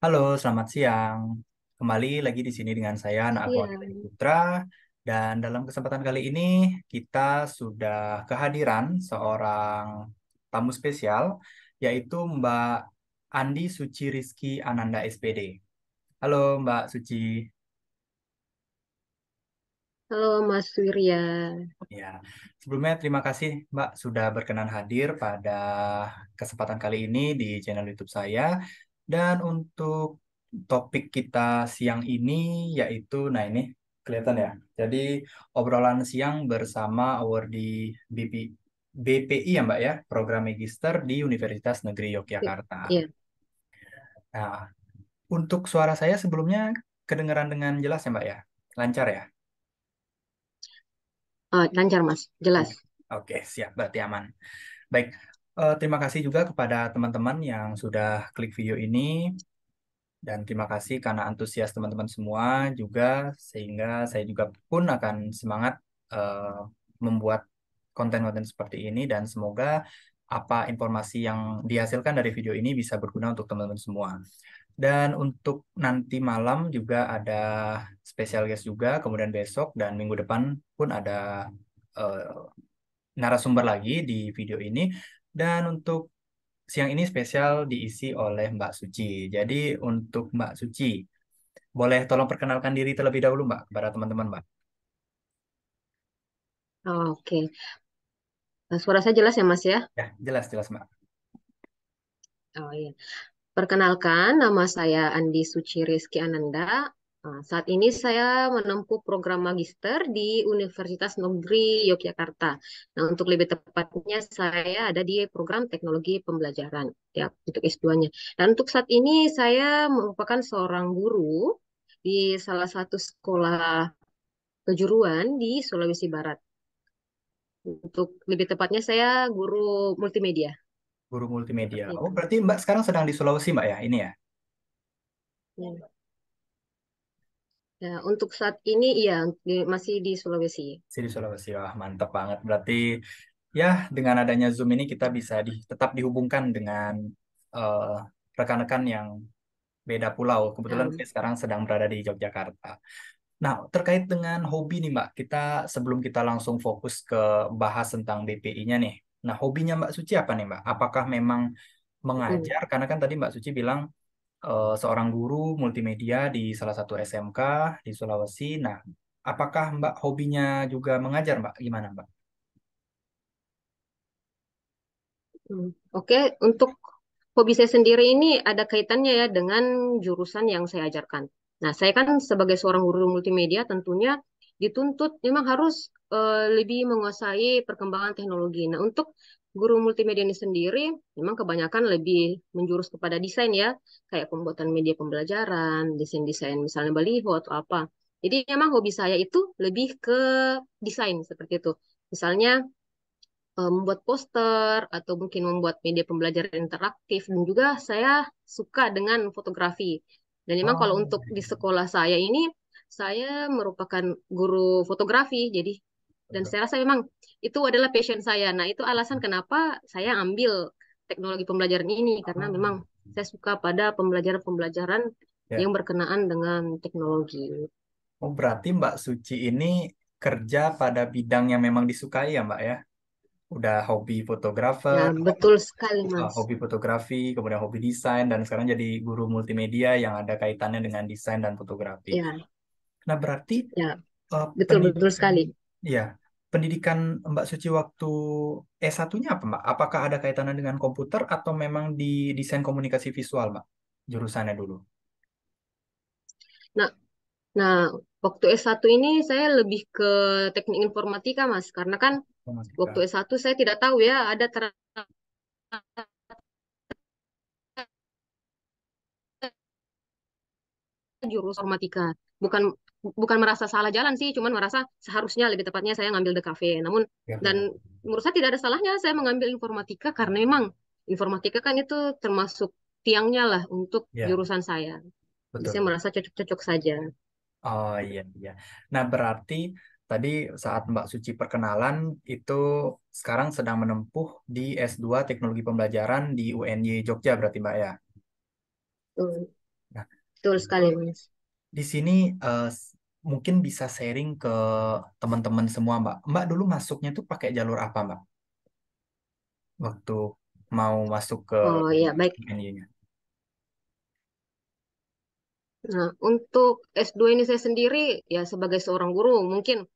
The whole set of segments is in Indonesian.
Halo, selamat siang. Kembali lagi di sini dengan saya, Naako Iya, Aditya Putra. Dan dalam kesempatan kali ini, kita sudah kehadiran seorang tamu spesial, yaitu Mbak Andi Suci Rizky Ananda SPD. Halo, Mbak Suci. halo Mas Wirya. Ya, sebelumnya terima kasih Mbak sudah berkenan hadir pada kesempatan kali ini di channel YouTube saya. Dan untuk topik kita siang ini yaitu, nah ini kelihatan ya. Jadi obrolan siang bersama awardee BPI ya Mbak ya, Program Magister di Universitas Negeri Yogyakarta. Iya, Nah, untuk suara saya sebelumnya kedengaran dengan jelas ya Mbak ya? Lancar ya? lancar Mas, jelas. Oke, siap, berarti aman. Baik, terima kasih juga kepada teman-teman yang sudah klik video ini dan terima kasih karena antusias teman-teman semua juga sehingga saya juga pun akan semangat membuat konten-konten seperti ini dan semoga apa informasi yang dihasilkan dari video ini bisa berguna untuk teman-teman semua. Dan untuk nanti malam juga ada spesial guest juga, kemudian besok dan minggu depan pun ada eh, narasumber lagi di video ini. Dan untuk siang ini spesial diisi oleh Mbak Suci. Jadi untuk Mbak Suci, boleh tolong perkenalkan diri terlebih dahulu Mbak kepada teman-teman Mbak. Oke. Suara saya jelas ya Mas ya? Ya, jelas-jelas Mbak. Oh iya. Perkenalkan, nama saya Andi Suci Rizky Ananda. Saat ini saya menempuh program magister di Universitas Negeri Yogyakarta. Nah, untuk lebih tepatnya saya ada di program teknologi pembelajaran ya untuk S2-nya. Dan untuk saat ini saya merupakan seorang guru di salah satu sekolah kejuruan di Sulawesi Barat. Untuk lebih tepatnya saya guru multimedia. Guru multimedia. Seperti Oh, itu. berarti Mbak sekarang sedang di Sulawesi Mbak ya? Ini ya? Ya. Ya, untuk saat ini iya masih di Sulawesi. Masih di Sulawesi. Wah, mantap banget. Berarti ya dengan adanya Zoom ini kita bisa tetap dihubungkan dengan eh, rekan-rekan yang beda pulau. Kebetulan Ya, saya sekarang sedang berada di Yogyakarta. Nah, terkait dengan hobi nih Mbak, sebelum kita langsung fokus ke bahas tentang BPI-nya nih. Nah, hobinya Mbak Suci apa nih Mbak? Apakah memang mm, mengajar? Karena kan tadi Mbak Suci bilang seorang guru multimedia di salah satu SMK di Sulawesi. Nah, apakah Mbak hobinya juga mengajar Mbak? Gimana Mbak? Oke, untuk hobi saya sendiri ini ada kaitannya ya dengan jurusan yang saya ajarkan. Nah, saya kan sebagai seorang guru multimedia tentunya dituntut memang harus lebih menguasai perkembangan teknologi. Nah, untuk guru multimedia ini sendiri memang kebanyakan lebih menjurus kepada desain ya, kayak pembuatan media pembelajaran, desain-desain misalnya baliho atau apa. Jadi memang hobi saya itu lebih ke desain seperti itu. Misalnya membuat poster atau mungkin membuat media pembelajaran interaktif dan juga saya suka dengan fotografi. Dan memang kalau Oh, untuk di sekolah saya ini saya merupakan guru fotografi jadi dan betul. saya rasa memang itu adalah passion saya. Nah, itu alasan kenapa saya ambil teknologi pembelajaran ini karena Oh, memang saya suka pada pembelajaran-pembelajaran ya. yang berkenaan dengan teknologi. Oh, berarti Mbak Suci ini kerja pada bidang yang memang disukai ya Mbak ya? Udah hobi Ya, fotografer, betul sekali, Mas. hobi fotografi, kemudian hobi desain, dan sekarang jadi guru multimedia yang ada kaitannya dengan desain dan fotografi. Ya, Nah, berarti ya, betul betul pendidikan, sekali. ya, pendidikan Mbak Suci waktu S1-nya apa, Mbak? Apakah ada kaitannya dengan komputer atau memang di desain komunikasi visual, Mbak? Jurusannya dulu. Nah, Nah, waktu S1 ini saya lebih ke teknik informatika, Mas. Karena kan waktu Informatika. S1 saya tidak tahu ya ada jurusan informatika. Bukan bukan merasa salah jalan sih, cuman merasa seharusnya lebih tepatnya saya ngambil DKV. Namun Ya, dan benar. menurut saya tidak ada salahnya saya mengambil informatika karena memang informatika kan itu termasuk tiangnya lah untuk Ya, jurusan saya. Jadi saya betul. merasa cocok-cocok saja. Oh iya iya. Nah berarti tadi saat Mbak Suci perkenalan itu sekarang sedang menempuh di S2 Teknologi Pembelajaran di UNY Jogja berarti Mbak ya. Tuh. Nah Betul sekali, Mas. Di sini mungkin bisa sharing ke teman-teman semua, Mbak. Mbak dulu masuknya tuh pakai jalur apa, Mbak? Waktu mau masuk ke Oh iya, baik. UNY-nya. Nah, untuk S2 ini saya sendiri, ya sebagai seorang guru, mungkin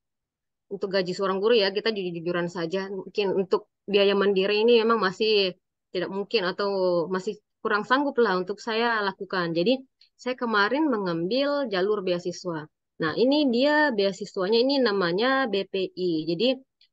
untuk gaji seorang guru ya, kita jujur-jujuran saja. Mungkin untuk biaya mandiri ini memang masih tidak mungkin atau masih kurang sanggup lah untuk saya lakukan. Jadi, saya kemarin mengambil jalur beasiswa. Nah, ini dia beasiswanya ini namanya BPI. Jadi,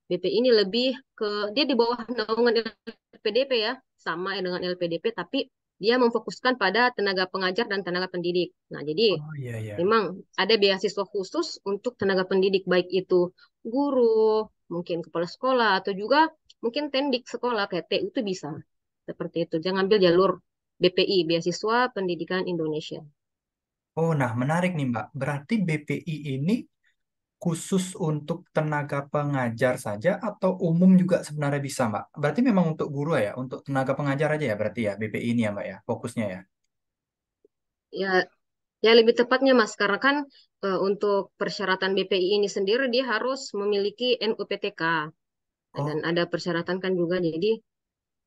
BPI ini lebih ke, dia di bawah naungan LPDP ya, sama dengan LPDP, tapi dia memfokuskan pada tenaga pengajar dan tenaga pendidik. Nah, jadi Oh iya iya. memang ada beasiswa khusus untuk tenaga pendidik, baik itu guru, mungkin kepala sekolah, atau juga mungkin tendik sekolah kayak TU itu bisa. Seperti itu. Jangan ambil jalur BPI, Beasiswa Pendidikan Indonesia. Oh, nah menarik nih Mbak. Berarti BPI ini khusus untuk tenaga pengajar saja atau umum juga sebenarnya bisa, Mbak? Berarti memang untuk guru ya, untuk tenaga pengajar aja ya berarti ya BPI ini ya, Mbak ya, fokusnya ya. Ya, ya lebih tepatnya Mas, karena kan untuk persyaratan BPI ini sendiri dia harus memiliki NUPTK dan Oh, ada persyaratan kan juga. Jadi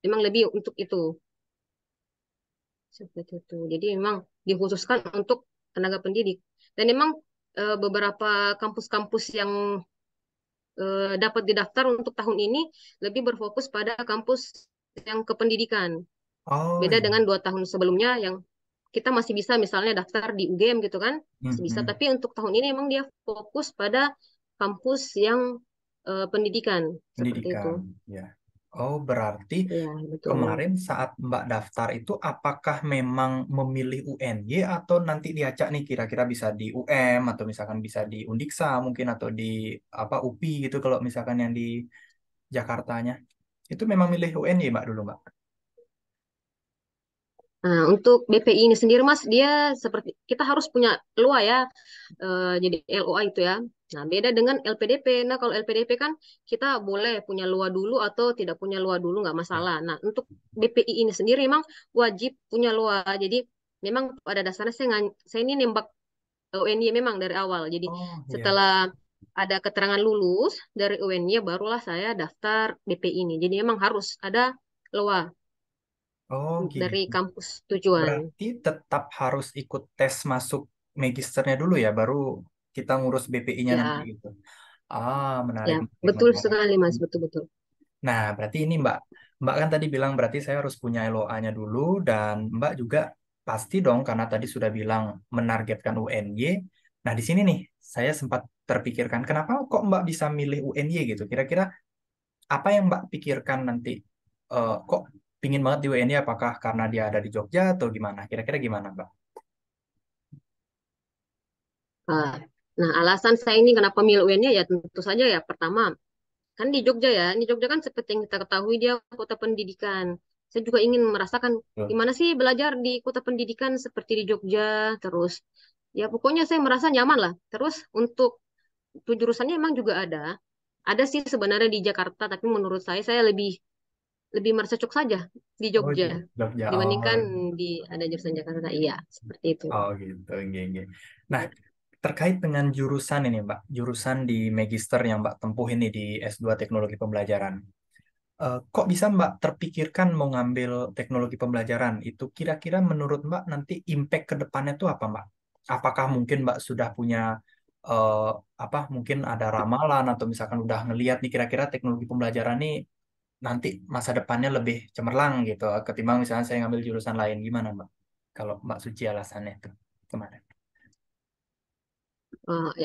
memang lebih untuk itu. Seperti itu. Jadi memang dikhususkan untuk tenaga pendidik. Dan memang beberapa kampus-kampus yang dapat didaftar untuk tahun ini lebih berfokus pada kampus yang kependidikan. oh Beda iya. dengan 2 tahun sebelumnya yang kita masih bisa misalnya daftar di UGM gitu kan, Hmm, masih bisa. hmm. Tapi untuk tahun ini memang dia fokus pada kampus yang pendidikan seperti itu. Pendidikan, ya. Oh, berarti Ya, betul. kemarin saat Mbak daftar itu apakah memang memilih UNY atau nanti diacak nih kira-kira bisa di UM atau misalkan bisa di Undiksa mungkin atau di apa UPI gitu kalau misalkan yang di Jakartanya. Itu memang milih UNY Mbak dulu Mbak. Nah, untuk BPI ini sendiri Mas, dia seperti kita harus punya LOA ya, jadi LOA itu ya. Nah, beda dengan LPDP. Nah, kalau LPDP kan kita boleh punya LOA dulu atau tidak punya LOA dulu nggak Ya. masalah. Nah, untuk BPI ini sendiri memang wajib punya LOA. Jadi memang pada dasarnya saya ini nembak UNY memang dari awal. Jadi Oh iya. setelah ada keterangan lulus dari UNY barulah saya daftar BPI ini. Jadi memang harus ada LOA Oh dari gitu. kampus tujuan. Berarti tetap harus ikut tes masuk magisternya dulu ya baru kita ngurus BPI-nya nanti Ya, gitu. Ah, menarik, ya, menarik, betul menarik. sekali Mas, betul-betul. Nah, berarti ini Mbak. Mbak kan tadi bilang berarti saya harus punya LOA-nya dulu dan Mbak juga pasti dong karena tadi sudah bilang menargetkan UNY. Nah, di sini nih saya sempat terpikirkan kenapa kok Mbak bisa milih UNY gitu. Kira-kira apa yang Mbak pikirkan nanti kok pingin banget di UNY apakah karena dia ada di Jogja atau gimana? Kira-kira gimana, Mbak? Ah, nah, alasan saya ini kenapa milih UN-nya ya tentu saja ya pertama kan di Jogja ya. Di Jogja kan seperti yang kita ketahui dia kota pendidikan. Saya juga ingin merasakan Betul. gimana sih belajar di kota pendidikan seperti di Jogja. Terus ya pokoknya saya merasa nyaman lah. Terus untuk jurusannya emang juga ada. Ada sih sebenarnya di Jakarta, tapi menurut saya lebih lebih merasa cocok saja di Oh, Jogja Jogja. dibandingkan Oh, di ada jurusan Jakarta. Iya, seperti itu. oh gitu. Nggih, nggih. Nah, terkait dengan jurusan ini, Mbak, jurusan di Magister yang Mbak tempuh ini di S2 Teknologi Pembelajaran. Kok bisa Mbak terpikirkan mau ngambil teknologi pembelajaran? Itu kira-kira menurut Mbak nanti impact ke depannya itu apa, Mbak? Apakah mungkin Mbak sudah punya eh, apa? Mungkin ada ramalan atau misalkan udah ngelihat nih kira-kira teknologi pembelajaran ini nanti masa depannya lebih cemerlang gitu ketimbang misalnya saya ngambil jurusan lain gimana, Mbak? Kalau Mbak Suci alasannya itu kemarin.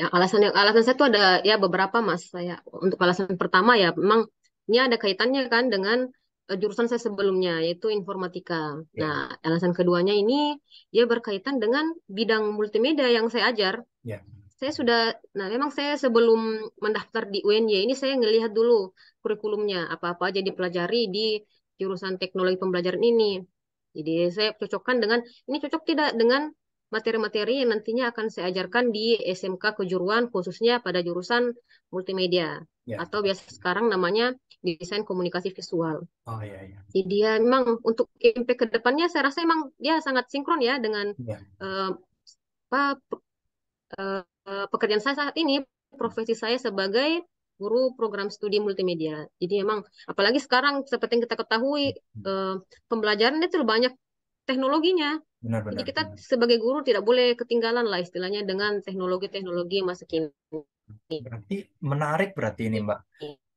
Yang alasan saya itu ada ya beberapa Mas. Saya untuk alasan pertama ya memang ini ada kaitannya kan dengan jurusan saya sebelumnya yaitu informatika. Nah, Ya, alasan keduanya ini dia berkaitan dengan bidang multimedia yang saya ajar. ya, Saya sudah, nah memang saya sebelum mendaftar di UNY ini saya ngelihat dulu kurikulumnya apa-apa aja dipelajari di jurusan teknologi pembelajaran ini. Jadi saya cocokkan dengan ini cocok tidak dengan materi-materi yang nantinya akan saya ajarkan di SMK kejuruan khususnya pada jurusan multimedia ya. atau biasa sekarang namanya desain komunikasi visual. Oh iya, iya. Jadi dia memang untuk impact ke depannya saya rasa memang dia sangat sinkron ya dengan Ya. eh, apa pekerjaan saya saat ini, profesi saya sebagai guru program studi multimedia. Jadi emang apalagi sekarang seperti yang kita ketahui eh, pembelajaran itu banyak teknologinya. Jadi Benar-benar. kita sebagai guru tidak boleh ketinggalan lah istilahnya dengan teknologi-teknologi masa kini. Berarti menarik berarti ini Mbak.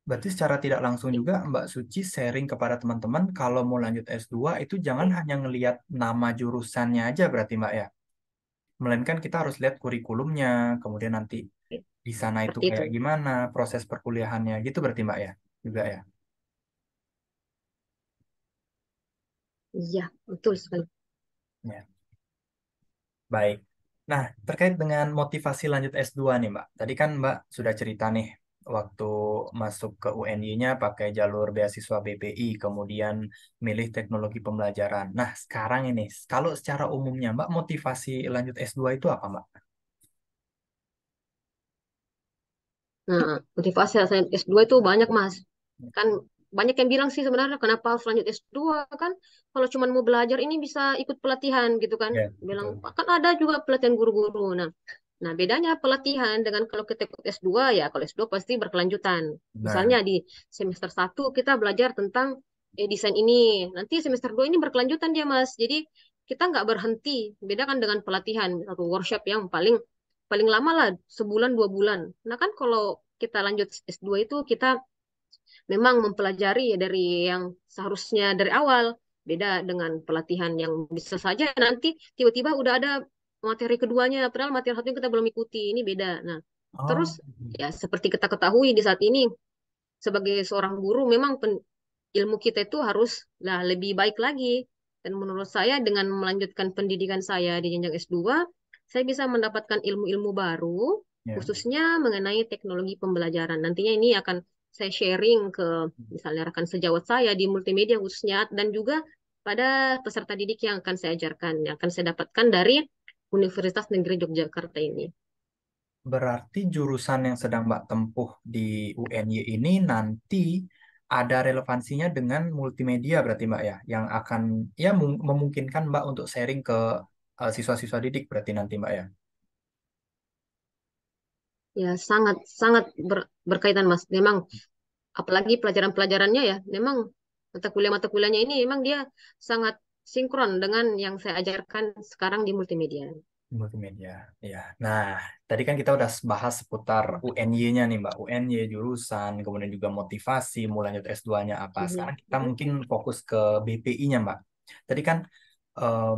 Berarti secara tidak langsung juga Mbak Suci sharing kepada teman-teman kalau mau lanjut S2 itu jangan hanya ngelihat nama jurusannya aja berarti Mbak ya. Melainkan kita harus lihat kurikulumnya, kemudian nanti di sana itu Seperti itu. kayak gimana proses perkuliahannya gitu berarti Mbak ya. Juga ya. Iya, betul sekali. Ya, baik. Nah, terkait dengan motivasi lanjut S2 nih Mbak. Tadi kan Mbak sudah cerita nih waktu masuk ke UNY-nya pakai jalur beasiswa BPI, kemudian milih teknologi pembelajaran. Nah, sekarang ini, kalau secara umumnya Mbak motivasi lanjut S2 itu apa Mbak? Nah, motivasi saya S2 itu banyak, Mas. Kan banyak yang bilang sih sebenarnya kenapa harus lanjut S2 kan kalau cuma mau belajar ini bisa ikut pelatihan gitu kan. Ya, Bilang betul. kan ada juga pelatihan guru-guru. Nah, bedanya pelatihan dengan kalau kita ikut S2 ya, kalau S2 pasti berkelanjutan. Benar. Misalnya di semester 1 kita belajar tentang desain ini. Nanti semester 2 ini berkelanjutan dia, Mas. Jadi kita nggak berhenti. Beda kan dengan pelatihan atau workshop yang paling paling lama lah sebulan 2 bulan. Nah kan kalau kita lanjut S2 itu kita memang mempelajari ya dari yang seharusnya dari awal. Beda dengan pelatihan yang bisa saja nanti tiba-tiba udah ada materi keduanya, padahal materi satu yang kita belum ikuti. Ini beda. Nah, terus Oh, ya seperti kita ketahui di saat ini sebagai seorang guru memang ilmu kita itu harus lah lebih baik lagi. Dan menurut saya dengan melanjutkan pendidikan saya di jenjang S2, saya bisa mendapatkan ilmu-ilmu baru, ya. khususnya mengenai teknologi pembelajaran. Nantinya ini akan saya sharing ke misalnya rekan sejawat saya di multimedia khususnya, dan juga pada peserta didik yang akan saya ajarkan, yang akan saya dapatkan dari Universitas Negeri Yogyakarta ini. Berarti jurusan yang sedang Mbak tempuh di UNY ini nanti ada relevansinya dengan multimedia berarti Mbak ya, yang akan ya memungkinkan Mbak untuk sharing ke siswa-siswa didik berarti nanti Mbak ya. Ya, sangat sangat berkaitan Mas. Memang apalagi pelajaran-pelajarannya ya, memang mata kuliahnya ini memang dia sangat sinkron dengan yang saya ajarkan sekarang di multimedia. Multimedia, ya. Nah, tadi kan kita udah bahas seputar UNY-nya nih Mbak, UNY jurusan, kemudian juga motivasi, mau lanjut S2-nya apa. Mhm. Sekarang kita mungkin fokus ke BPI-nya Mbak. Tadi kan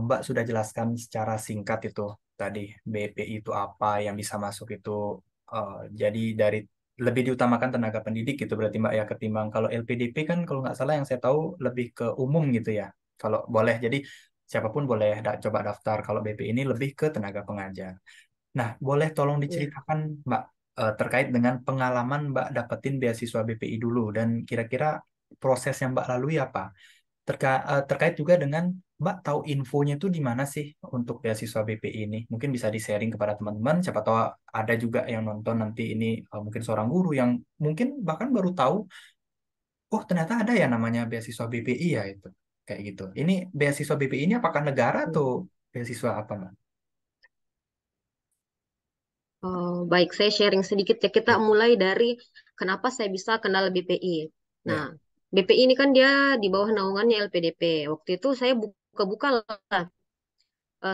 Mbak sudah jelaskan secara singkat itu tadi BPI itu apa yang bisa masuk itu jadi dari lebih diutamakan tenaga pendidik gitu berarti Mbak ya ketimbang kalau LPDP kan kalau nggak salah yang saya tahu lebih ke umum gitu ya. Kalau boleh jadi siapapun boleh coba daftar. Kalau BP ini lebih ke tenaga pengajar. Nah, boleh tolong Ya. diceritakan Mbak terkait dengan pengalaman Mbak dapetin beasiswa BPI dulu dan kira-kira proses yang Mbak lalui apa? Terkait juga dengan Mbak tahu infonya itu di mana sih untuk beasiswa BPI ini? Mungkin bisa di-sharing kepada teman-teman. Siapa tahu ada juga yang nonton nanti ini mungkin seorang guru yang mungkin bahkan baru tahu, oh ternyata ada ya namanya beasiswa BPI ya itu. Kayak gitu. Ini beasiswa BPI ini apakah negara atau beasiswa apa, Mbak? Baik, saya sharing sedikit ya. Kita Ya, mulai dari kenapa saya bisa kenal BPI. Nah, ya, BPI ini kan dia di bawah naungannya LPDP. Waktu itu saya buka-buka lah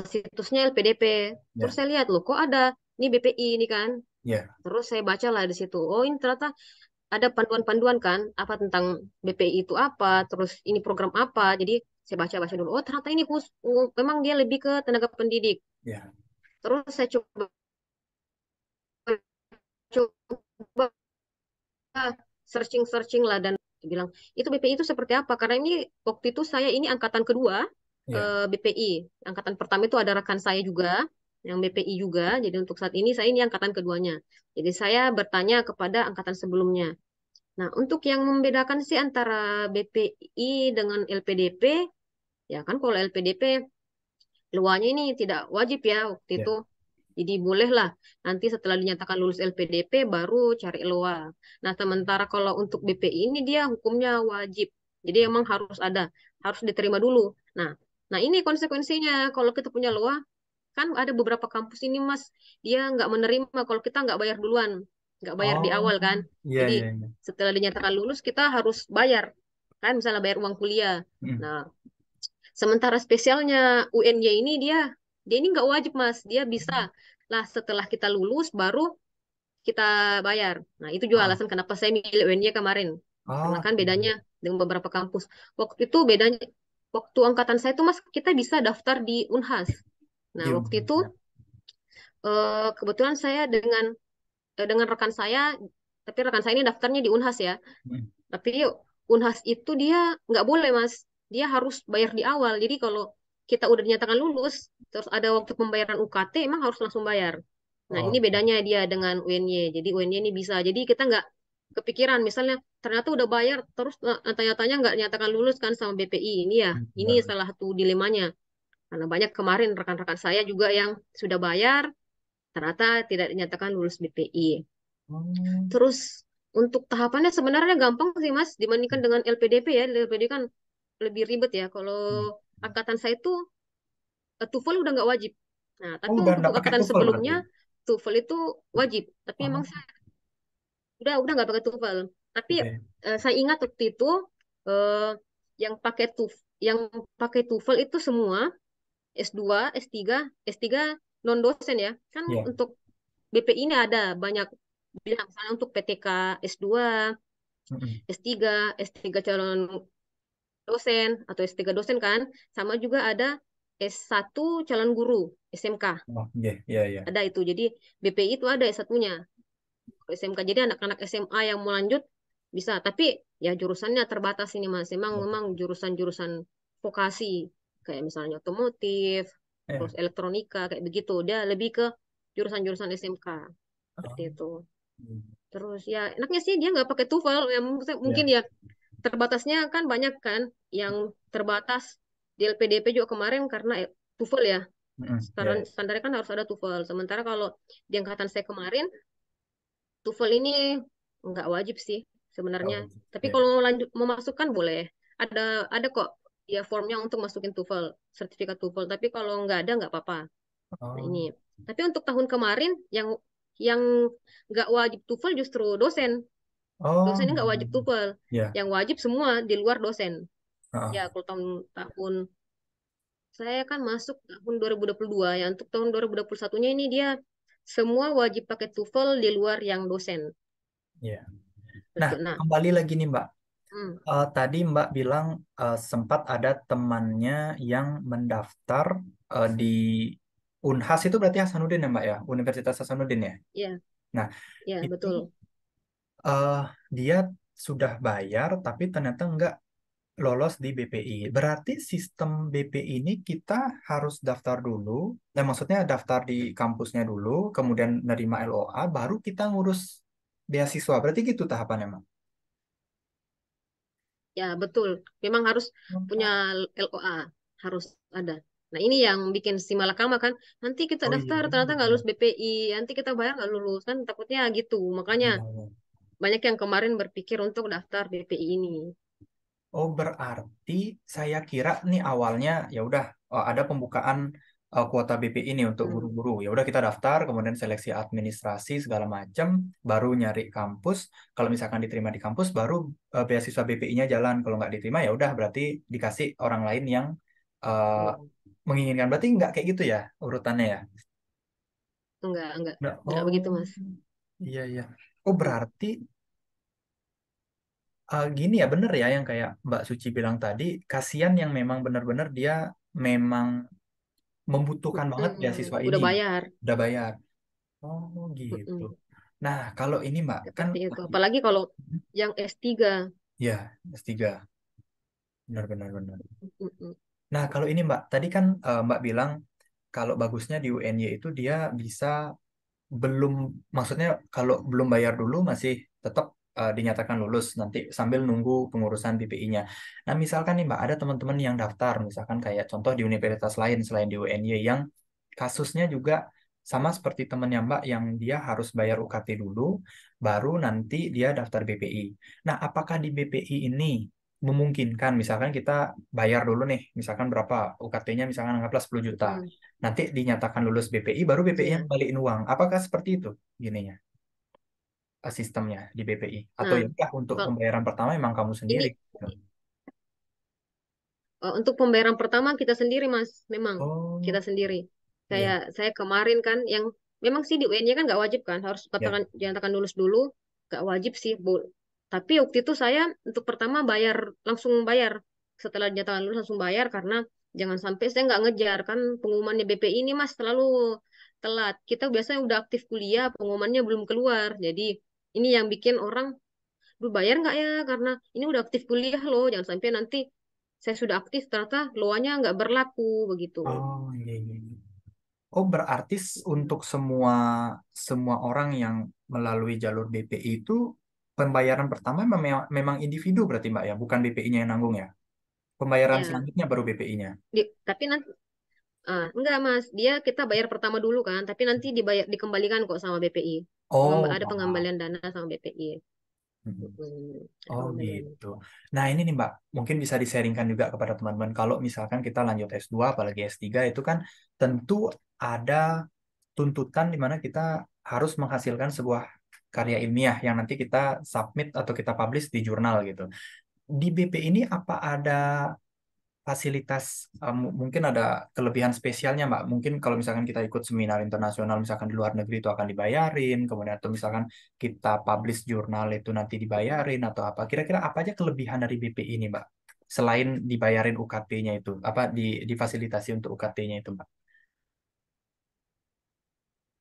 situsnya LPDP. Terus ya, saya lihat loh, kok ada ini BPI ini kan. ya, Terus saya baca lah di situ. Oh, ini ternyata ada panduan-panduan kan, apa tentang BPI itu apa, terus ini program apa. Jadi saya baca-baca dulu. Oh, ternyata ini memang dia lebih ke tenaga pendidik. ya, Terus saya coba searching-searching lah dan bilang itu BPI itu seperti apa? Karena ini waktu itu saya ini angkatan kedua ya, BPI. Angkatan pertama itu ada rekan saya juga yang BPI juga. Jadi untuk saat ini saya ini angkatan keduanya. Jadi saya bertanya kepada angkatan sebelumnya. Nah, untuk yang membedakan sih antara BPI dengan LPDP, ya kan kalau LPDP luarnya ini tidak wajib ya waktu ya, itu. Jadi bolehlah nanti setelah dinyatakan lulus LPDP baru cari LOA. Nah, sementara kalau untuk BPI ini dia hukumnya wajib. Jadi emang harus ada, harus diterima dulu. Nah, nah ini konsekuensinya kalau kita punya LOA kan ada beberapa kampus ini Mas, dia nggak menerima kalau kita nggak bayar duluan, nggak bayar di Oh, awal kan. iya Jadi iya iya. setelah dinyatakan lulus kita harus bayar, kan misalnya bayar uang kuliah. Mm. Nah, sementara spesialnya UNY ini dia ini nggak wajib Mas, dia bisa lah setelah kita lulus baru kita bayar. Nah, itu juga Ah, alasan kenapa saya milih UNY kemarin. Karena oh, kan bedanya dengan beberapa kampus. Waktu itu bedanya, waktu angkatan saya tuh Mas, kita bisa daftar di Unhas. Nah, di waktu Unhas itu ya. kebetulan saya dengan rekan saya, tapi rekan saya ini daftarnya di Unhas ya. Mm. Tapi Unhas itu dia nggak boleh Mas, dia harus bayar di awal. Jadi kalau kita udah dinyatakan lulus, terus ada waktu pembayaran UKT, emang harus langsung bayar. Nah ini Oh, bedanya dia dengan UNY. Jadi UNY ini bisa. Jadi kita nggak kepikiran, misalnya ternyata udah bayar, terus ternyatanya nggak nyatakan lulus kan sama BPI. Ini ya, ini benar. salah satu dilemanya. Karena banyak kemarin rekan-rekan saya juga yang sudah bayar, ternyata tidak dinyatakan lulus BPI. Oh, Terus untuk tahapannya sebenarnya gampang sih Mas dibandingkan dengan LPDP ya. LPDP kan lebih ribet ya. Kalau mm. angkatan saya itu TOEFL udah nggak wajib. Nah, Oh, tapi udah untuk nggak pakai angkatan TOEFL berarti. sebelumnya TOEFL itu wajib. Tapi emang Oh, saya udah nggak pakai TOEFL. Tapi oke. saya ingat waktu itu eh, yang pakai TOEFL itu semua S2, S3, S3 non dosen ya. Kan Ya. untuk BPI ini ada banyak bilang misalnya untuk PTK S2, Mm-mm. S3, S3 calon dosen atau S3 dosen kan, sama juga ada S1 calon guru SMK. Oh, iya iya iya. Ada itu. Jadi BPI itu ada S1-nya SMK. Jadi anak-anak SMA yang mau lanjut bisa, tapi ya jurusannya terbatas ini Mas. Memang jurusan-jurusan vokasi kayak misalnya otomotif, terus Ya. elektronika kayak begitu. Dia lebih ke jurusan-jurusan SMK seperti Oh, itu. mm. Terus ya enaknya sih dia nggak pakai TOEFL. Ya, mungkin Ya. ya terbatasnya kan banyak kan yang terbatas di LPDP juga kemarin karena TOEFL ya. Mm-mm. Ya. Sekarang Ya. standarnya kan harus ada TOEFL. Sementara kalau di angkatan saya kemarin TOEFL ini nggak wajib sih sebenarnya. Oh, Tapi ya. kalau mau lanjut mau masukkan boleh. Ada kok ya formnya untuk masukin TOEFL, sertifikat TOEFL. Tapi kalau nggak ada nggak apa-apa. Nah Oh, ini. Tapi untuk tahun kemarin yang nggak wajib TOEFL justru dosen. oh, Dosennya nggak wajib TOEFL. ya. Yang wajib semua di luar dosen. Ah, Ya, kalau tahun saya kan masuk tahun 2022 ya. Untuk tahun 2021-nya ini dia semua wajib pakai TOEFL di luar yang dosen. ya. Nah, Betul. Nah, kembali lagi nih Mbak. hmm, Tadi Mbak bilang sempat ada temannya yang mendaftar di Unhas itu berarti Hasanuddin ya Mbak ya, Universitas Hasanuddin ya. ya, Nah, ya itu betul. eh, dia sudah bayar tapi ternyata nggak lolos di BPI. Berarti sistem BPI ini kita harus daftar dulu, nah maksudnya daftar di kampusnya dulu, kemudian nerima LOA, baru kita ngurus beasiswa. Berarti gitu tahapannya Mbak. Ya, betul. Memang harus punya Oh, LOA, harus ada. Nah, ini yang bikin si malakama kan. Nanti kita oh iya daftar ternyata benar nggak ya. lulus BPI, nanti kita bayar nggak lulus kan takutnya gitu. Makanya Iya, iya. banyak yang kemarin berpikir untuk daftar BPI ini. Oh, berarti saya kira nih awalnya ya udah ada pembukaan kuota BP ini untuk Hmm. guru-guru. Ya udah kita daftar, kemudian seleksi administrasi segala macam, baru nyari kampus. Kalau misalkan diterima di kampus, baru beasiswa BPI-nya jalan. Kalau nggak diterima ya udah berarti dikasih orang lain yang eh, Ya, menginginkan. Berarti nggak kayak gitu ya urutannya ya? enggak, enggak, Nggak. enggak begitu, Oh, Mas. iya iya. Oh, Hmm. berarti gini ya bener ya yang kayak Mbak Suci bilang tadi, kasihan yang memang benar-benar dia memang membutuhkan banget beasiswa ini, Udah bayar. udah bayar. Oh gitu. Mm-mm. Nah kalau ini Mbak kan, Seperti itu. Apalagi kalau yang S3. ya S3, benar-benar benar. Mm-mm. Nah kalau ini Mbak, tadi kan Mbak bilang kalau bagusnya di UNY itu dia bisa belum, maksudnya kalau belum bayar dulu masih tetap dinyatakan lulus nanti sambil nunggu pengurusan BPI-nya. Nah, misalkan nih Mbak, ada teman-teman yang daftar, misalkan kayak contoh di universitas lain selain di UNY yang kasusnya juga sama seperti temannya Mbak yang dia harus bayar UKT dulu, baru nanti dia daftar BPI. Nah, apakah di BPI ini memungkinkan, misalkan kita bayar dulu nih, misalkan berapa UKT-nya, misalkan anggaplah 10 juta. Mm, Nanti dinyatakan lulus BPI, baru BPI yang iya. balikin uang. Apakah seperti itu gininya, sistemnya di BPI? Atau Nah, ya udah untuk kalau pembayaran pertama emang kamu sendiri, ini gitu? untuk pembayaran pertama kita sendiri, Mas. Memang kita Oh, sendiri. iya. Kayak saya kemarin kan, yang memang sih di UN-nya kan nggak wajib kan, harus Ya. katakan dinyatakan lulus dulu, nggak wajib sih, Bu. Tapi waktu itu saya untuk pertama bayar, langsung bayar. Setelah dinyatakan lulus langsung bayar karena jangan sampai saya nggak ngejar kan pengumumannya BPI ini Mas terlalu telat. Kita biasanya udah aktif kuliah, pengumumannya belum keluar. Jadi ini yang bikin orang, "Duh, bayar nggak ya? Karena ini udah aktif kuliah loh. Jangan sampai nanti saya sudah aktif ternyata loanya nggak berlaku begitu." Oh, iya, iya, iya. Oh, berarti untuk semua semua orang yang melalui jalur BPI itu pembayaran pertama memang individu berarti Mbak ya, bukan BPI-nya yang nanggung ya. Pembayaran Ya, selanjutnya baru BPI-nya. tapi nanti enggak Mas, dia kita bayar pertama dulu kan, tapi nanti dibayar dikembalikan kok sama BPI. Oh, Ada paham. pengembalian dana sama BPI. Mhm. Ada Oh pengembalian. gitu. Nah ini nih Mbak, mungkin bisa di-sharingkan juga kepada teman-teman. Kalau misalkan kita lanjut S2, apalagi S3, itu kan tentu ada tuntutan di mana kita harus menghasilkan sebuah karya ilmiah yang nanti kita submit atau kita publish di jurnal gitu. Di BP ini apa ada fasilitas, mungkin ada kelebihan spesialnya Mbak? Mungkin kalau misalkan kita ikut seminar internasional, misalkan di luar negeri itu akan dibayarin, kemudian atau misalkan kita publish jurnal itu nanti dibayarin atau apa? Kira-kira apa aja kelebihan dari BP ini Mbak? Selain dibayarin UKT-nya itu, apa difasilitasi untuk UKT-nya itu Mbak?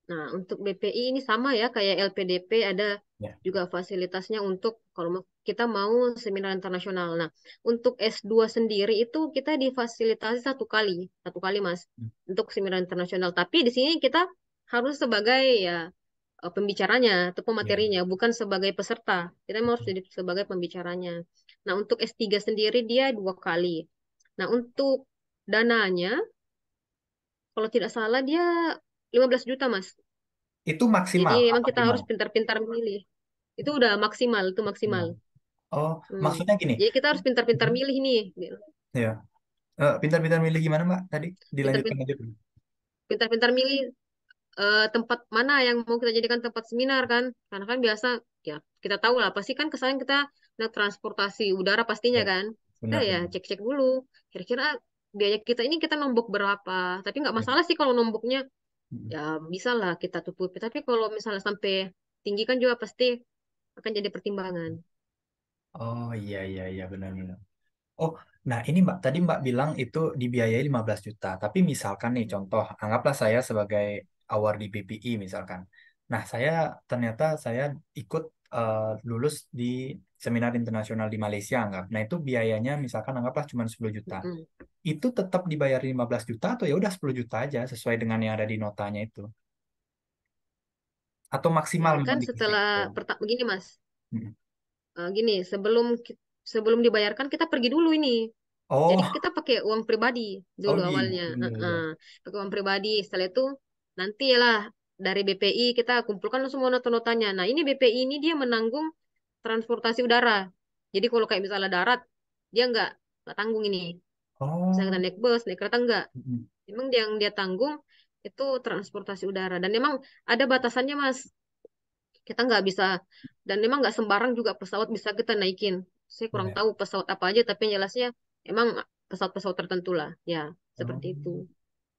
Nah, untuk BPI ini sama ya kayak LPDP, ada Ya. juga fasilitasnya untuk kalau kita mau seminar internasional. Nah, untuk S2 sendiri itu kita difasilitasi satu kali Mas, untuk seminar internasional. Tapi di sini kita harus sebagai ya pembicaranya atau Ya. pematerinya, bukan sebagai peserta. Kita memang harus jadi sebagai pembicaranya. Nah, untuk S3 sendiri dia dua kali. Nah, untuk dananya, kalau tidak salah dia 15 juta, Mas. Itu Jadi maksimal emang apa kita harus gimana? pintar-pintar milih. Itu udah maksimal, itu maksimal. Maksimal. Oh, Hmm. maksudnya gini. Jadi kita harus pintar-pintar Mhm. milih nih. Ya. Pintar-pintar milih gimana Mbak? Tadi dilanjutkan Pintar-pintar aja dulu. pintar-pintar milih tempat mana yang mau kita jadikan tempat seminar kan. Karena kan biasa ya kita tahu lah pasti kan kesannya kita naik transportasi udara pastinya Ya, kan. Kita ya benar-benar. cek-cek dulu. Kira-kira biaya kita ini kita nombok berapa. Tapi nggak masalah sih kalau nomboknya ya bisa lah kita tutupi. Tapi kalau misalnya sampai tinggi kan juga pasti akan jadi pertimbangan. Oh iya iya iya benar-benar. Oh, nah ini Mbak, tadi Mbak bilang itu dibiayai 15 juta. Tapi misalkan nih contoh, anggaplah saya sebagai award di BPI misalkan. Nah, ternyata saya ikut lulus di seminar internasional di Malaysia anggap. Nah, itu biayanya misalkan anggaplah cuma 10 juta. Mm. Itu tetap dibayar 15 juta atau ya udah 10 juta aja sesuai dengan yang ada di notanya itu. Atau Ya maksimal memang kan dikasih. setelah begini Mas, Mm. gini sebelum dibayarkan kita pergi dulu ini. Jadi Oh, kita pakai uang pribadi oh dulu awalnya. gitu. Iya, iya. Pakai uang pribadi. Setelah itu nanti lah dari BPI kita kumpulkan semua nota-notanya. Nah ini BPI ini dia menanggung transportasi udara. Jadi kalau kayak misalnya darat, dia nggak tanggung ini. Misalnya kita Oh. naik bus, naik kereta nggak. Mm. Memang yang dia tanggung itu transportasi udara. Dan memang ada batasannya Mas. Kita nggak bisa, dan memang nggak sembarang juga pesawat bisa kita naikin. Saya kurang Ya. tahu pesawat apa aja, tapi yang jelasnya emang pesawat-pesawat tertentu lah. Ya, Oh. seperti itu.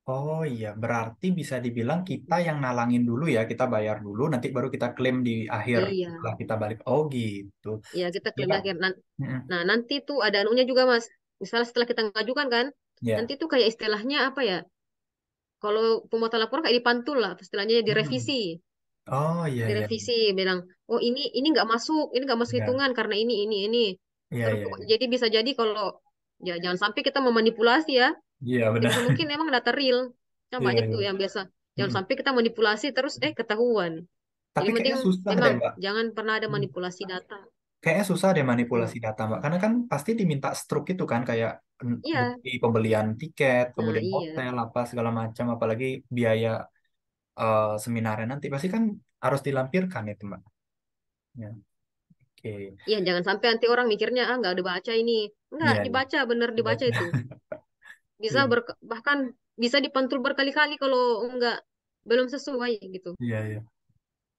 Oh iya, berarti bisa dibilang kita yang nalangin dulu ya, kita bayar dulu, nanti baru kita klaim di akhir Iya, setelah kita balik. Oh gitu. ya kita klaim Kira, akhir. mm, Nah, nanti tuh ada anunya juga, Mas. Misalnya setelah kita ngajukan kan, nanti ya. tuh kayak istilahnya apa ya? Kalau pembuatan laporan kayak dipantul lah, istilahnya Mm. direvisi. Oh iya iya Direvisi, bilang, oh ini ini nggak masuk iya hitungan karena ini. iya Terus iya iya jadi bisa jadi kalau ya jangan sampai kita memanipulasi ya. iya Sebisa benar. mungkin emang data real. Kan Iya banyak iya. tuh yang biasa. Jangan Mm. sampai kita manipulasi terus ketahuan. Jadi Tapi penting kayaknya susah deh memang Mbak. jangan pernah ada Mm. manipulasi data. Kayaknya susah deh manipulasi Mm-mm. data Mbak, karena kan pasti diminta struk itu kan kayak Iya. bukti pembelian tiket, Nah, kemudian iya. hotel apa segala macam, apalagi biaya seminarnya nanti pasti kan harus dilampirkan itu Mbak. Ya. Oke. Ya, jangan sampai nanti orang mikirnya, ah nggak dibaca ini. Nggak, Iya, iya. dibaca, bener dibaca Baca. itu. Bisa Iya, bahkan bisa dipantul berkali-kali kalau nggak belum sesuai gitu. iya, iya.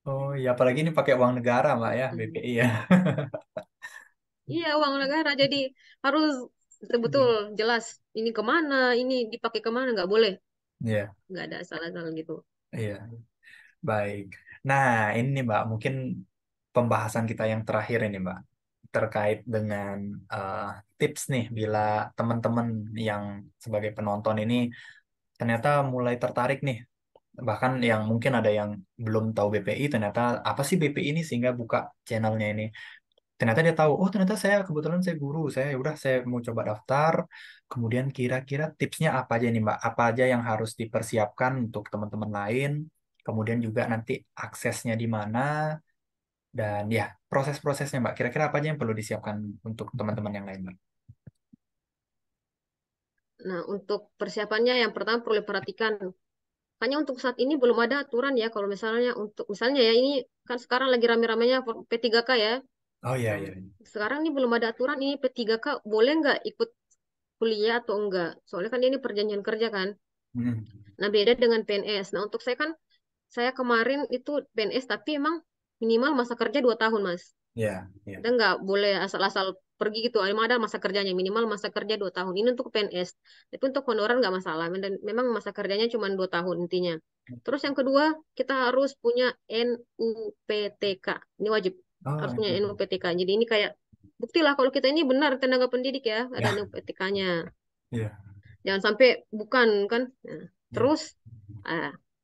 Oh, ya apalagi ini pakai uang negara, Mbak ya, Hmm. BPI ya. Iya, uang negara. Jadi harus Iya. betul-betul jelas ini kemana, ini dipakai kemana, nggak boleh. Iya, Nggak ada salah-salah gitu. iya. Baik. Nah, ini nih, Mbak, mungkin pembahasan kita yang terakhir ini, Mbak, terkait dengan eh, tips nih bila teman-teman yang sebagai penonton ini ternyata mulai tertarik nih, bahkan yang mungkin ada yang belum tahu BPI, ternyata apa sih BPI ini sehingga buka channelnya ini. Ternyata dia tahu, oh ternyata saya kebetulan saya guru, saya ya udah saya mau coba daftar. Kemudian kira-kira tipsnya apa aja nih Mbak? Apa aja yang harus dipersiapkan untuk teman-teman lain? Kemudian juga nanti aksesnya di mana? Dan ya proses-prosesnya Mbak. Kira-kira apa aja yang perlu disiapkan untuk teman-teman yang lain Mbak? Nah, untuk persiapannya yang pertama perlu diperhatikan. Hanya untuk saat ini belum ada aturan ya kalau misalnya untuk misalnya ya ini kan sekarang lagi rame-ramenya P3K ya. Oh iya Nah, iya. sekarang ini belum ada aturan ini P3K boleh nggak ikut kuliah atau enggak. Soalnya kan ini perjanjian kerja kan. Hmm. Nah, beda dengan PNS. Nah, untuk saya kan saya kemarin itu PNS tapi emang minimal masa kerja 2 tahun, Mas. Iya iya. Kita nggak boleh asal-asal pergi gitu. Emang ada masa kerjanya, minimal masa kerja 2 tahun. Ini untuk PNS. Tapi untuk honorer nggak masalah. Dan memang masa kerjanya cuma 2 tahun intinya. Terus yang kedua, kita harus punya NUPTK. Ini wajib. Oh Harus punya itu. NUPTK. Jadi ini kayak bukti lah kalau kita ini benar tenaga pendidik ya. Ada Ya NUPTK-nya. iya Jangan sampai bukan kan. Nah, iya. terus,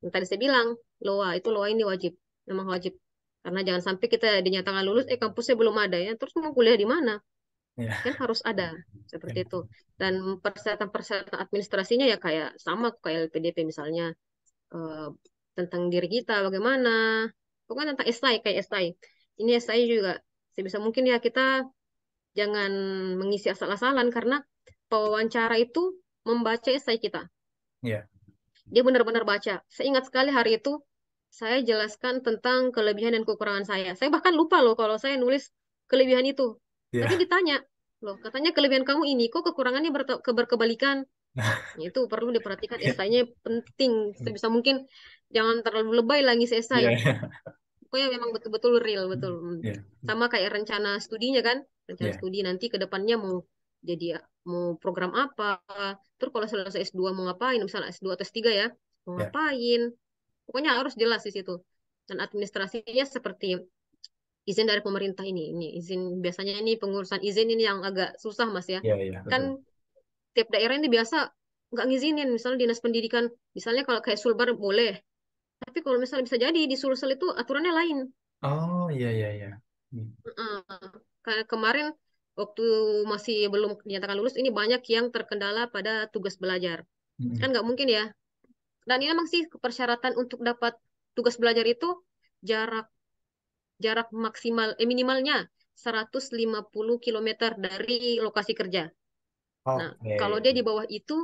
yang tadi saya bilang, LOA. Itu LOA ini wajib. Memang wajib. Karena jangan sampai kita dinyatakan lulus, kampusnya belum ada ya. Terus mau kuliah di mana? Iya. Kan harus ada seperti itu. Dan persyaratan-persyaratan administrasinya ya kayak sama kayak LPDP misalnya, eh, tentang diri kita bagaimana. Pokoknya tentang esai kayak esai. Ini esai juga sebisa mungkin ya kita jangan mengisi asal-asalan karena pewawancara itu membaca esai kita. Iya. Dia benar-benar baca. Saya ingat sekali hari itu saya jelaskan tentang kelebihan dan kekurangan saya. Saya bahkan lupa loh kalau saya nulis kelebihan itu. Tapi Iya. ditanya, loh katanya kelebihan kamu ini, kok kekurangannya berkebalikan? Itu perlu diperhatikan, esainya penting. Sebisa mungkin jangan terlalu lebay lagi esai. Iya. Iya. Pokoknya memang betul-betul real, betul. Iya. Sama kayak rencana studinya kan, rencana Iya. studi nanti ke depannya mau jadi mau program apa, terus kalau selesai S2 mau ngapain, misalnya S2 atau S3 ya, mau Iya. ngapain. Pokoknya harus jelas di situ. Dan administrasinya seperti izin dari pemerintah ini izin biasanya ini pengurusan izin ini yang agak susah Mas ya. Iya. Iya. Kan Betul. tiap daerah ini biasa nggak ngizinin, misalnya dinas pendidikan, misalnya kalau kayak Sulbar boleh, tapi kalau misalnya bisa jadi di Sulsel itu aturannya lain. Oh iya iya iya. Hmm. Heeh. Kayak kemarin waktu masih belum dinyatakan lulus ini banyak yang terkendala pada tugas belajar. Kan Hmm. nggak mungkin ya. Dan ini memang sih persyaratan untuk dapat tugas belajar itu jarak jarak maksimal minimalnya 150 kilometer dari lokasi kerja. Nah, kalau Oke. dia di bawah itu,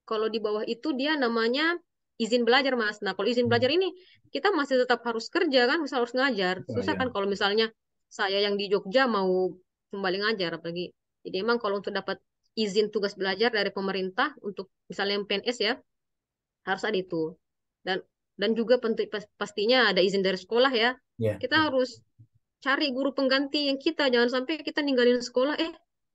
kalau di bawah itu dia namanya izin belajar, Mas. Nah, kalau izin Hmm. belajar ini kita masih tetap harus kerja kan, misal harus ngajar. Oh, Susah kan iya. kalau misalnya saya yang di Jogja mau kembali ngajar apalagi. Jadi emang kalau untuk dapat izin tugas belajar dari pemerintah untuk misalnya yang PNS ya, harus ada itu. Dan juga pastinya ada izin dari sekolah ya. Iya. Kita harus cari guru pengganti yang kita, jangan sampai kita ninggalin sekolah,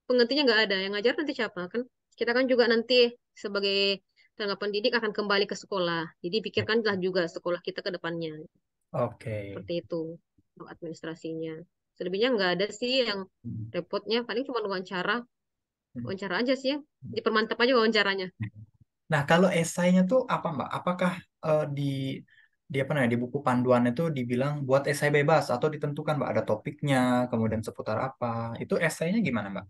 penggantinya nggak ada. Yang ngajar nanti siapa kan? Kita kan juga nanti sebagai tenaga pendidik akan kembali ke sekolah. Jadi pikirkanlah juga sekolah kita ke depannya. Oke. Seperti itu untuk administrasinya. Selebihnya nggak ada sih yang Hmm. repotnya. Paling cuma wawancara. Hmm. Wawancara aja sih ya. Dipermantap aja wawancaranya. Nah, kalau esainya tuh apa, Mbak? Apakah di apa namanya di buku panduan itu dibilang buat esai bebas atau ditentukan, Mbak? Ada topiknya, kemudian seputar apa? Itu esainya gimana, Mbak?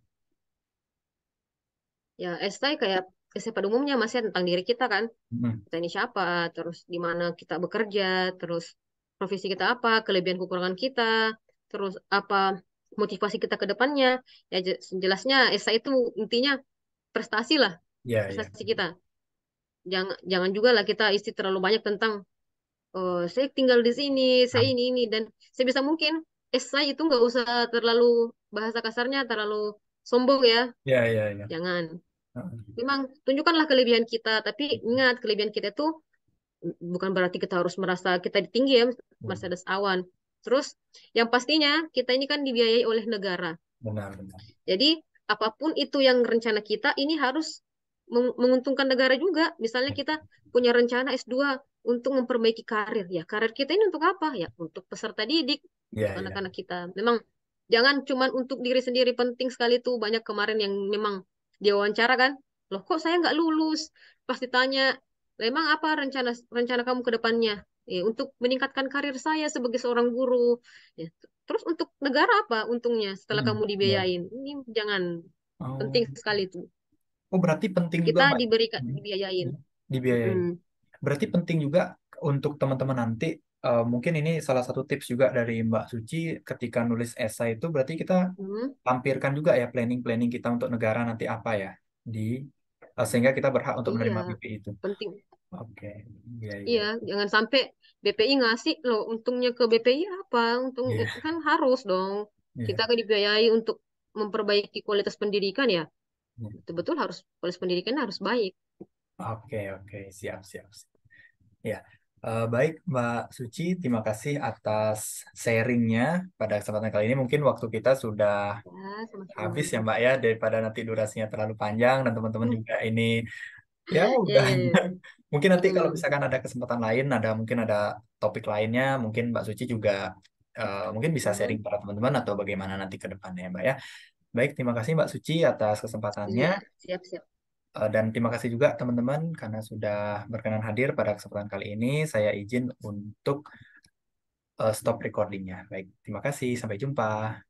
Ya, esai kayak esai pada umumnya masih tentang diri kita kan. Hmm. Kita ini siapa, terus di mana kita bekerja, terus profesi kita apa, kelebihan kekurangan kita, terus apa motivasi kita ke depannya. Ya jelasnya esai itu intinya prestasi lah, Iya, iya. prestasi kita. Jangan jangan juga lah kita isi terlalu banyak tentang, oh, saya tinggal di sini, saya Ah, ini dan sebisa mungkin. esai itu nggak usah terlalu bahasa kasarnya terlalu sombong ya, Ya, ya, ya. jangan. Heeh. Memang tunjukkanlah kelebihan kita, tapi ingat kelebihan kita itu bukan berarti kita harus merasa kita tinggi ya, merasa ada awan. Terus yang pastinya kita ini kan dibiayai oleh negara. Benar, benar. Jadi apapun itu yang rencana kita ini harus menguntungkan negara juga. Misalnya kita punya rencana S2 untuk memperbaiki karir. Ya, karir kita ini untuk apa? Ya, untuk peserta didik, untuk Ya, ya. anak-anak kita. Memang jangan cuma untuk diri sendiri, penting sekali tuh. Banyak kemarin yang memang diwawancara kan, loh kok saya nggak lulus? Pasti tanya, memang apa rencana rencana kamu ke depannya? Untuk meningkatkan karir saya sebagai seorang guru. Ya, terus untuk negara apa untungnya setelah kamu Ya. dibiayain? Ini jangan, Oh, penting sekali tuh. oh berarti penting juga Kita Mbak. diberikan Hmm. dibiayain. Dibiayain. Mm-mm. Berarti penting juga untuk teman-teman nanti, mungkin ini salah satu tips juga dari Mbak Suci ketika nulis esai itu berarti kita Mm. lampirkan juga ya planning-planning kita untuk negara nanti apa ya di sehingga kita berhak untuk Iya, menerima BP itu. penting. Oke, iya iya Iya, jangan sampai BPI ngasih loh untungnya ke BPI apa? Untung iya kan harus dong. Kita iya. kan dibiayai untuk memperbaiki kualitas pendidikan ya. Iya. Betul-betul harus kualitas pendidikan harus baik. Oke oke siap siap. Siap. Ya, baik Mbak Suci, terima kasih atas sharingnya pada kesempatan kali ini. Mungkin waktu kita sudah Ya, habis sama-sama. ya Mbak ya, daripada nanti durasinya terlalu panjang dan teman-teman Hmm. juga ini ya Ya, udah. ya, ya. Mungkin nanti kalau Mm. misalkan ada kesempatan lain, mungkin ada topik lainnya, mungkin Mbak Suci juga mungkin bisa sharing Mm. para teman-teman atau bagaimana nanti ke depannya ya Mbak ya. Baik, terima kasih Mbak Suci atas kesempatannya. Iya, siap-siap. Dan terima kasih juga teman-teman karena sudah berkenan hadir pada kesempatan kali ini. Saya izin untuk stop recordingnya. Baik, terima kasih. Sampai jumpa.